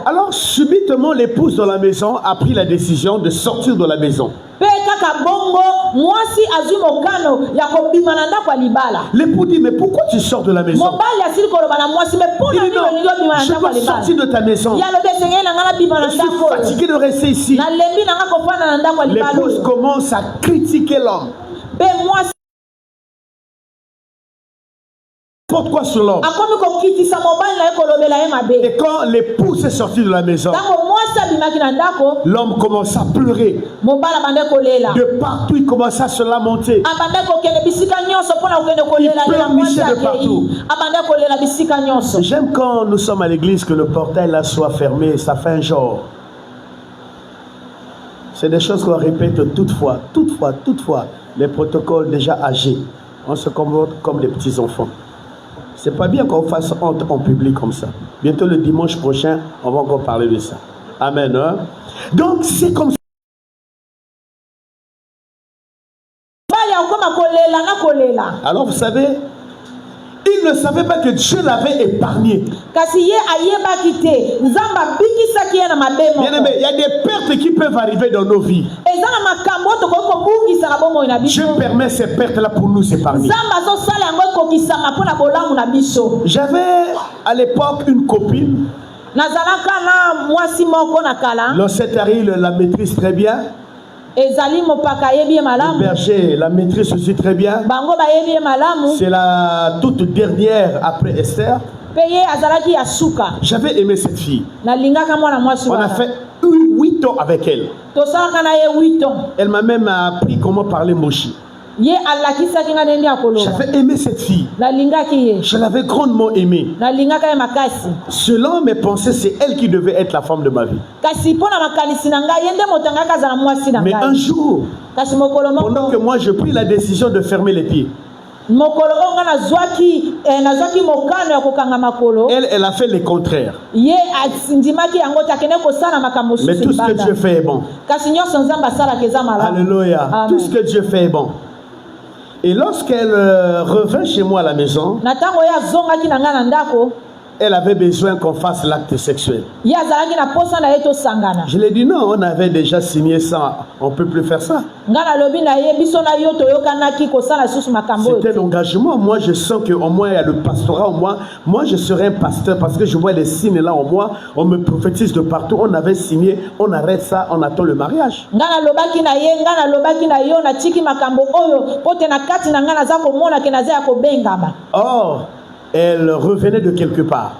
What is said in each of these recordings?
Alors subitement l'épouse dans la maison a pris la décision de sortir de la maison. L'époux dit, mais pourquoi tu sors de la maison? Il dit, non, je dois sortir de ta maison. Je suis fatigué de rester ici. L'épouse commence à critiquer l'homme. Pourquoi sur l'homme? Et quand l'épouse est sortie de la maison, l'homme commence à pleurer. De partout, il commence à se lamenter. Il pleurnichait de partout. J'aime quand nous sommes à l'église que le portail là soit fermé, ça fait un genre. C'est des choses qu'on répète toutefois. Les protocoles déjà âgés. On se comporte comme des petits enfants. C'est pas bien qu'on fasse honte en public comme ça. Bientôt le dimanche prochain, on va encore parler de ça. Amen. Hein? Donc c'est comme ça. Alors vous savez, il ne savait pas que Dieu l'avait épargné. Bien-aimé, il y a des pertes qui peuvent arriver dans nos vies. Dieu permet ces pertes-là pour nous épargner. J'avais à l'époque une copine. Lorsqu'elle arrive, la maîtrise très bien. Le berger la maîtrise aussi très bien. C'est la toute dernière après Esther. J'avais aimé cette fille. On a fait 8 ans avec elle. Elle m'a même appris comment parler mochi. J'avais aimé cette fille. Je l'avais grandement aimée. Selon mes pensées, c'est elle qui devait être la femme de ma vie. Mais un jour, pendant que moi je pris la décision de fermer les pieds, elle a fait le contraire. Mais tout ce que Dieu fait est bon. Alléluia. Tout ce que Dieu fait est bon. Et lorsqu'elle revint chez moi à la maison, elle avait besoin qu'on fasse l'acte sexuel. Je lui ai dit non, on avait déjà signé ça, on ne peut plus faire ça. C'était l'engagement. Moi je sens qu'au moins il y a le pastorat, au moins moi je serai un pasteur parce que je vois les signes là au moins, on me prophétise de partout. On avait signé, on arrête ça, on attend le mariage. Or, elle revenait de quelque part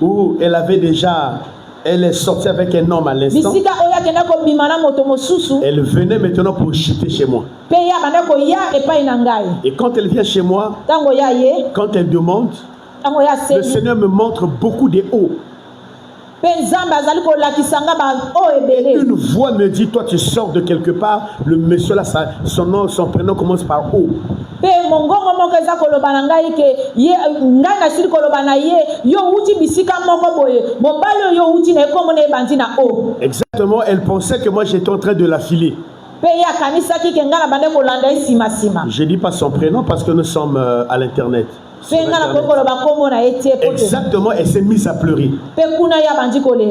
où elle avait déjà, elle est sortie avec un homme à l'instant. Elle venait maintenant pour chuter chez moi. Et quand elle vient chez moi, quand elle demande, le Seigneur me montre beaucoup de hauts. Une voix me dit, toi tu sors de quelque part, le monsieur là, son nom, son prénom commence par O. Exactement, elle pensait que moi j'étais en train de la filer. Je ne dis pas son prénom parce que nous sommes à l'internet. Exactement, elle s'est mise à pleurer.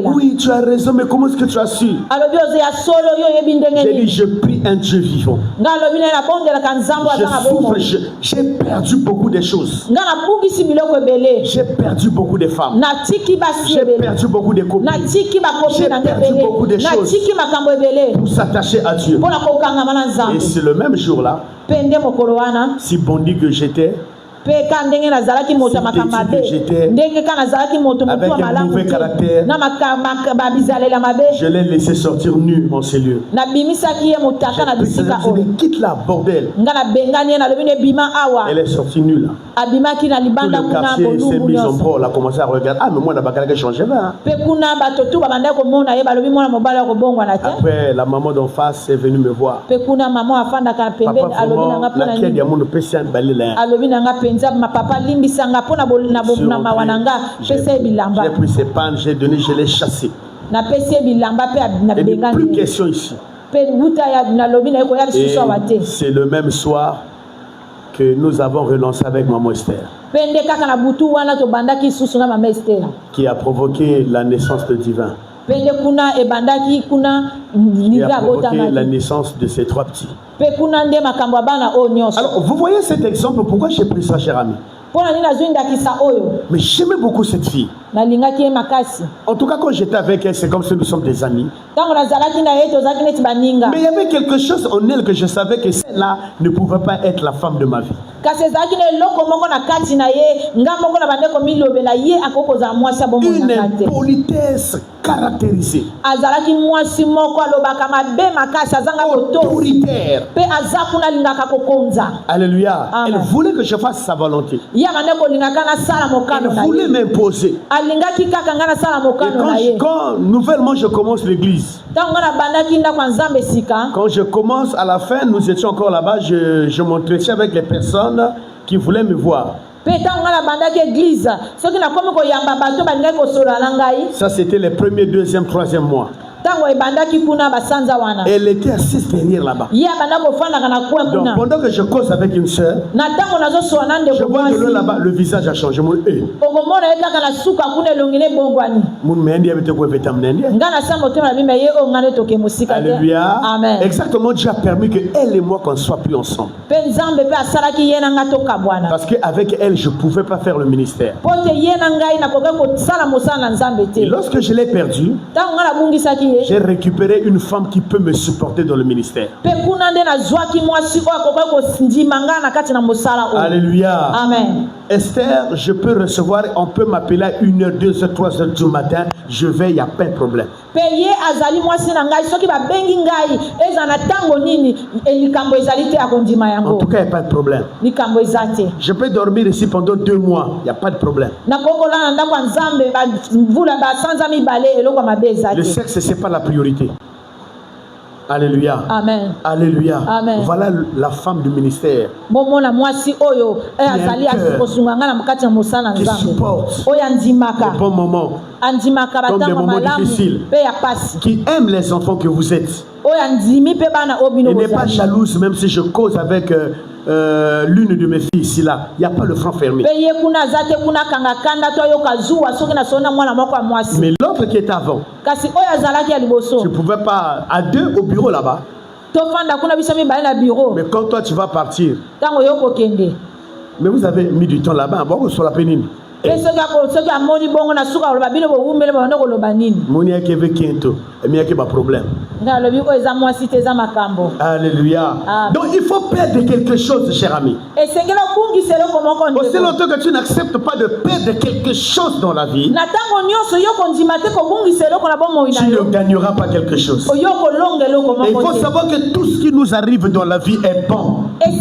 Oui, tu as raison, mais comment est-ce que tu as su? J'ai dit, je prie un Dieu vivant. Je souffre, j'ai perdu beaucoup de choses. J'ai perdu beaucoup de femmes. J'ai perdu beaucoup de copines. J'ai perdu beaucoup de choses pour s'attacher à Dieu. Et c'est le même jour-là, si bondi que j'étais, avec un mauvais caractère, je l'ai laissé sortir nu en ces lieux. J'ai dit, quitte là, bordel. Elle est sortie nue là. Tout le quartier s'est mis en bord, a commencé à regarder. Ah, mais moi, la a changé. Après, la maman d'en face est venue me voir. Papa, vraiment, laquelle y a mon péché balé là. J'ai pris ses pannes, j'ai donné, je l'ai chassé. Et plus question ici. Et c'est le même soir que nous avons renoncé avec Maman Esther, qui a provoqué la naissance de Divin, qui a provoqué la naissance de ces 3 petits. Alors, vous voyez cet exemple, pourquoi j'ai pris ça, cher ami? Mais j'aimais beaucoup cette fille. En tout cas, quand j'étais avec elle, c'est comme si nous sommes des amis. Mais il y avait quelque chose en elle que je savais que celle-là ne pouvait pas être la femme de ma vie. Une impolitesse caractérisée, autoritaire. Alléluia. Elle voulait que je fasse sa volonté. Elle voulait m'imposer. Et quand nouvellement je commence l'église, quand je commence à la fin, nous étions encore là-bas, je m'entretiens avec les personnes qui voulaient me voir. Ça c'était les premiers, deuxième, troisième mois. Elle était assise derrière là-bas. Donc pendant que je cause avec une soeur, je vois que là-bas le visage a changé. Alléluia. Exactement, Dieu a permis que elle et moi qu'on soit plus ensemble. Parce qu'avec elle, je ne pouvais pas faire le ministère. Et lorsque je l'ai perdue, j'ai récupéré une femme qui peut me supporter dans le ministère. Alléluia. Amen. Esther, je peux recevoir, on peut m'appeler à 1h, 2h, 3h du matin, je vais, il n'y a pas de problème. En tout cas, il n'y a pas de problème. Je peux dormir ici pendant 2 mois, il n'y a pas de problème. Le sexe, ce n'est pas la priorité. Alléluia. Amen. Alléluia. Amen. Voilà la femme du ministère. Qui supporte les bons moments comme des moments difficiles. Qui aime les enfants que vous êtes. Et n'est pas jalouse même si je cause avec l'une de mes filles ici là. Il n'y a pas le front fermé. Mais l'autre qui est avant, tu ne pouvais pas à 2 au bureau là-bas. Mais quand toi tu vas partir, mais vous avez mis du temps là-bas, bon, sur la pénible. Monia qui veut kiento, et mia qui a problème. Alléluia. Donc il faut perdre quelque chose, cher ami. Aussi longtemps que tu n'acceptes pas de perdre quelque chose dans la vie, tu ne gagneras pas quelque chose. Et il faut savoir que tout ce qui nous arrive dans la vie est bon. Et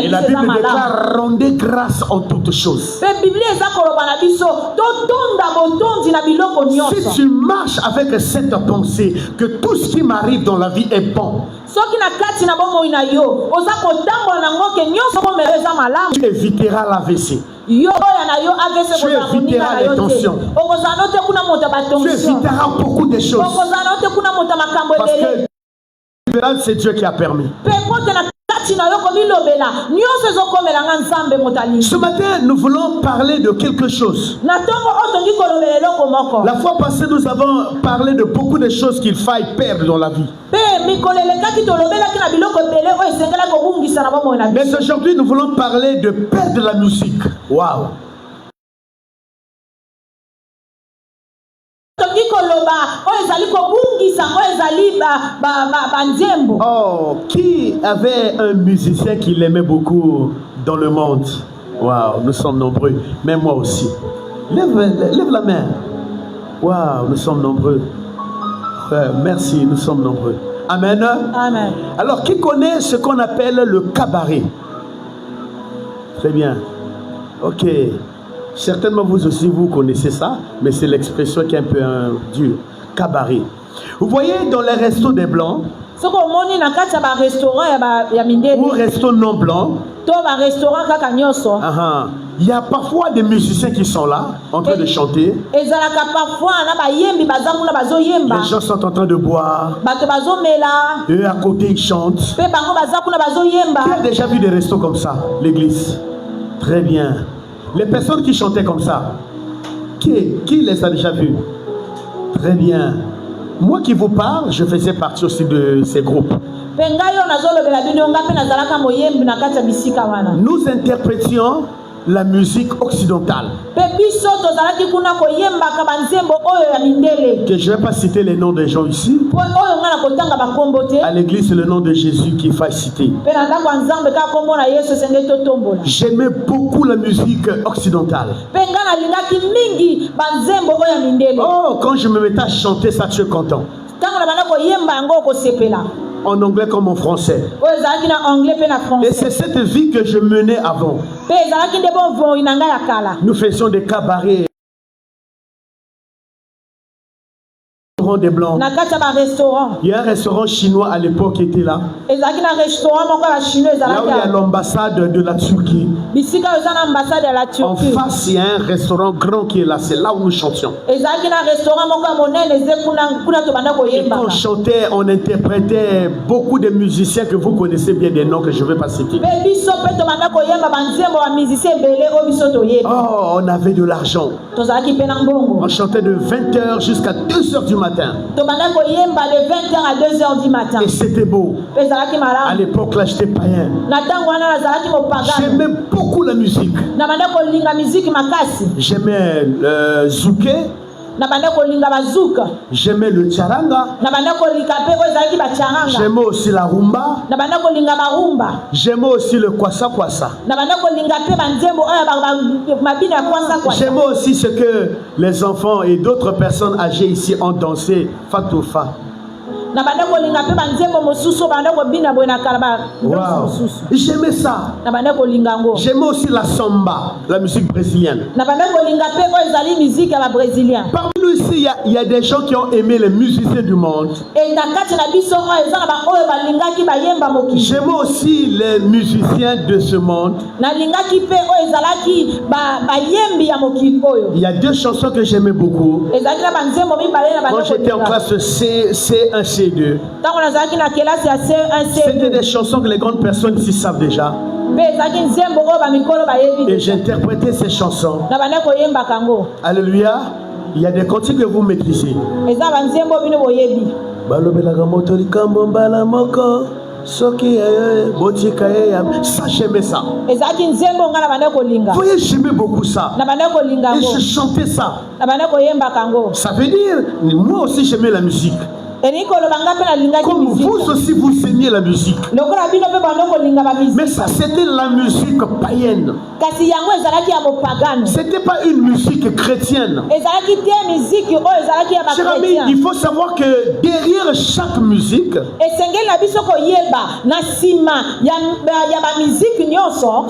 la Bible déclare rendez grâce en toutes choses. Si tu marches avec cette pensée que tout ce qui m'arrive dans la vie est bon, tu éviteras l'AVC. Tu éviteras les tensions. Tu éviteras beaucoup de choses. Parce que c'est Dieu qui a permis. Ce matin, nous voulons parler de quelque chose. La fois passée, nous avons parlé de beaucoup de choses qu'il faille perdre dans la vie. Mais aujourd'hui, nous voulons parler de perdre la musique. Waouh! Oh, qui avait un musicien qu'il aimait beaucoup dans le monde? Waouh, nous sommes nombreux, même moi aussi. Lève la main. Waouh, nous sommes nombreux. Merci, nous sommes nombreux. Amen. Amen. Alors, qui connaît ce qu'on appelle le cabaret? Très bien. Ok. Certainement vous aussi vous connaissez ça, mais c'est l'expression qui est un peu dure. Cabaret. Vous voyez dans les restos des blancs, ou restos non blancs, Il y a parfois des musiciens qui sont là, en train de chanter. Les gens sont en train de boire. Eux à côté ils chantent. Qui a déjà vu des restos comme ça, l'église? Très bien. Les personnes qui chantaient comme ça, qui les a déjà vus? Très bien. Moi qui vous parle, je faisais partie aussi de ces groupes. Nous interprétions la musique occidentale. Que je ne vais pas citer les noms des gens ici. À l'église, c'est le nom de Jésus qu'il faut citer. J'aimais beaucoup la musique occidentale. Oh, quand je me mettais à chanter ça, tu es content. En anglais comme en français. Et c'est cette vie que je menais avant. Nous faisions des cabarets. Des blancs. Il y a un restaurant chinois à l'époque qui était là. Là où il y a l'ambassade de la Turquie. En face, il y a un restaurant grand qui est là. C'est là où nous chantions. Et quand on chantait, on interprétait beaucoup de musiciens que vous connaissez bien, des noms que je ne vais pas citer. Oh, on avait de l'argent. On chantait de 20h jusqu'à 2h du matin. Et c'était beau. À l'époque là j'étais païen. J'aimais beaucoup la musique. J'aimais le zouké. J'aimais le tcharanga. J'aimais aussi la rumba. J'aimais aussi le kwasa kwasa. J'aimais aussi ce que les enfants et d'autres personnes âgées ici ont dansé Fatoufa. Wow. J'aimais ça. J'aimais aussi la samba, la musique brésilienne. Parmi nous ici, il y a des gens qui ont aimé les musiciens du monde. J'aimais aussi les musiciens de ce monde. Il y a deux chansons que j'aimais beaucoup. Quand j'étais en classe C1, C2. C'était des chansons que les grandes personnes ici savent déjà. Et j'interprétais ces chansons. Alléluia. Il y a des cantiques que vous maîtrisez. Ça, j'aimais ça. Vous voyez, j'aimais beaucoup ça. Et je chantais ça. Ça veut dire, moi aussi j'aimais la musique. Comme vous aussi vous aimiez la musique. Mais ça c'était la musique païenne. C'était pas une musique chrétienne. Cher ami, il faut savoir que derrière chaque musique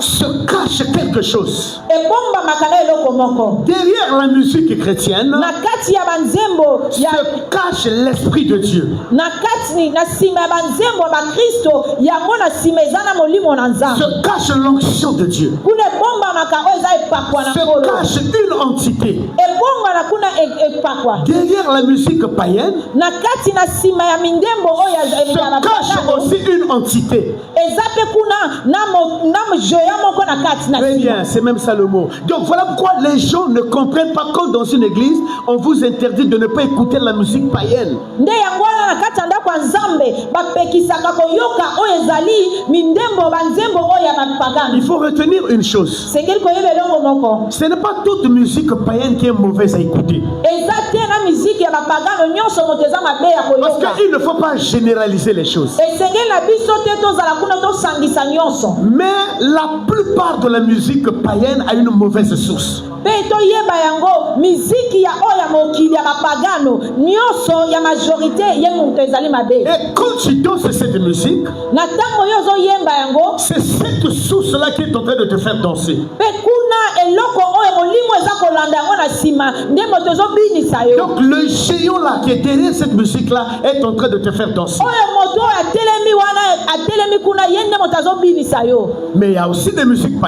se cache quelque chose. Derrière la musique chrétienne se cache l'Esprit de Dieu. Se cache l'onction de Dieu. Se cache une entité. Derrière la musique païenne se cache aussi une entité. Très bien, c'est même ça le mot. Donc voilà pourquoi les gens ne comprennent pas quand dans une église on vous interdit de ne pas écouter la musique païenne. Il faut retenir une chose. Ce n'est pas toute musique païenne qui est mauvaise à écouter. Parce qu'il ne faut pas généraliser les choses. Mais la plupart de la musique païenne a une mauvaise source. Et quand tu danses cette musique, c'est cette source-là qui est en train de te faire danser. Donc le géant là qui est derrière cette musique-là est en train de te faire danser. Mais il y a aussi des musiques